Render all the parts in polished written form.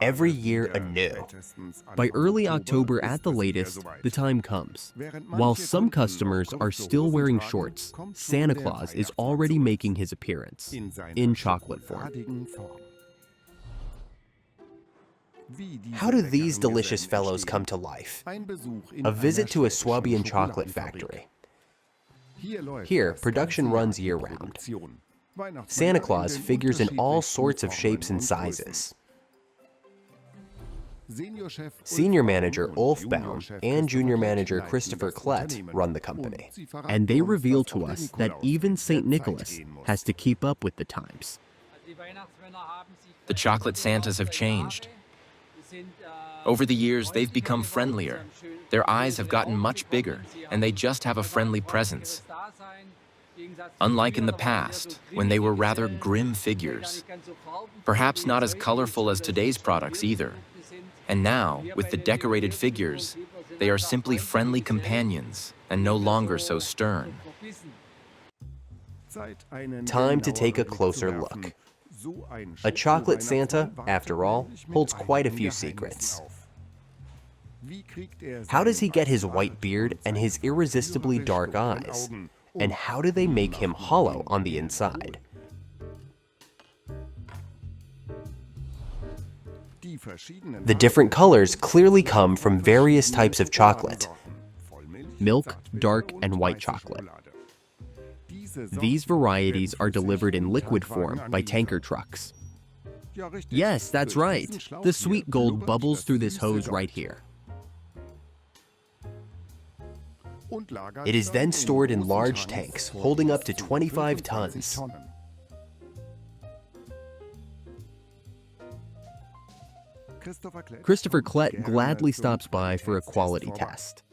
Every year anew. By early October at the latest, the time comes. While some customers are still wearing shorts, Santa Claus is already making his appearance in chocolate form. How do these delicious fellows come to life? A visit to a Swabian chocolate factory. Here, production runs year-round. Santa Claus figures in all sorts of shapes and sizes. Senior manager Ulf Baum and junior manager Christopher Klett run the company. And they reveal to us that even St. Nicholas has to keep up with the times. The chocolate Santas have changed. Over the years, they've become friendlier. Their eyes have gotten much bigger, and they just have a friendly presence. Unlike in the past, when they were rather grim figures. Perhaps not as colorful as today's products either. And now, with the decorated figures, they are simply friendly companions and no longer so stern. Time to take a closer look. A chocolate Santa, after all, holds quite a few secrets. How does he get his white beard and his irresistibly dark eyes? And how do they make him hollow on the inside? The different colors clearly come from various types of chocolate. Milk, dark, and white chocolate. These varieties are delivered in liquid form by tanker trucks. Yes, that's right. The sweet gold bubbles through this hose right here. It is then stored in large tanks, holding up to 25 tons. Christopher Klett gladly stops by for a quality test.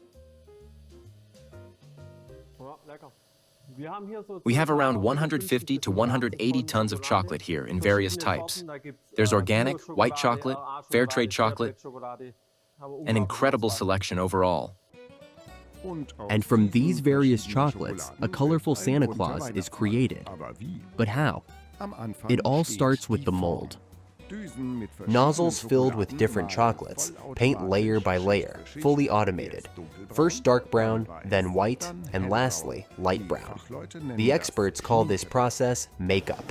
We have around 150 to 180 tons of chocolate here in various types. There's organic, white chocolate, fair trade chocolate, an incredible selection overall. And from these various chocolates, a colorful Santa Claus is created. But how? It all starts with the mold. Nozzles filled with different chocolates, paint layer by layer, fully automated. First dark brown, then white, and lastly, light brown. The experts call this process makeup.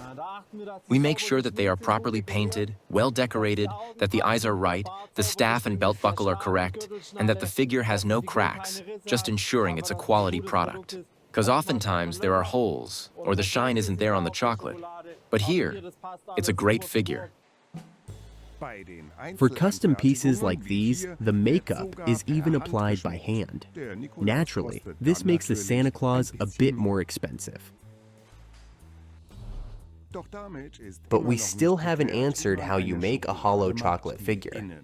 We make sure that they are properly painted, well decorated, that the eyes are right, the staff and belt buckle are correct, and that the figure has no cracks, just ensuring it's a quality product. Because oftentimes there are holes, or the shine isn't there on the chocolate. But here, it's a great figure. For custom pieces like these, the makeup is even applied by hand. Naturally, this makes the Santa Claus a bit more expensive. But we still haven't answered how you make a hollow chocolate figure.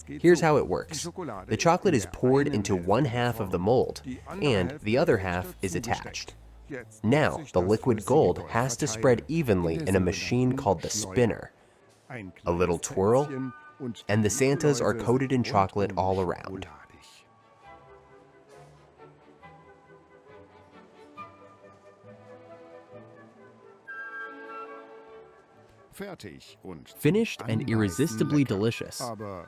Here's how it works. The chocolate is poured into one half of the mold, and the other half is attached. Now, the liquid gold has to spread evenly in a machine called the spinner. A little twirl, and the Santas are coated in chocolate all around. Finished and irresistibly delicious,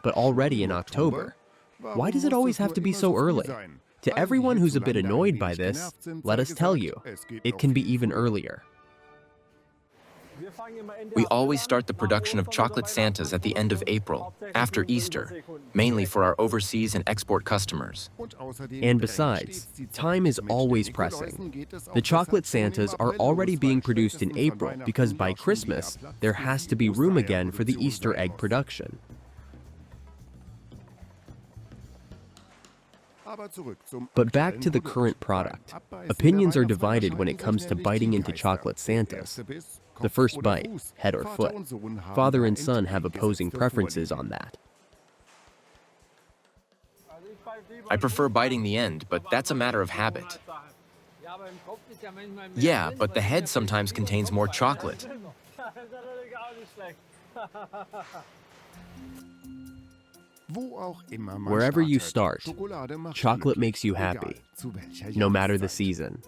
but already in October. Why does it always have to be so early? To everyone who's a bit annoyed by this, let us tell you, it can be even earlier. We always start the production of chocolate Santas at the end of April, after Easter, mainly for our overseas and export customers. And besides, time is always pressing. The chocolate Santas are already being produced in April because by Christmas, there has to be room again for the Easter egg production. But back to the current product. Opinions are divided when it comes to biting into chocolate Santas. The first bite, head or foot. Father and son have opposing preferences on that. I prefer biting the end, but that's a matter of habit. Yeah, but the head sometimes contains more chocolate. Wherever you start, chocolate makes you happy, no matter the season.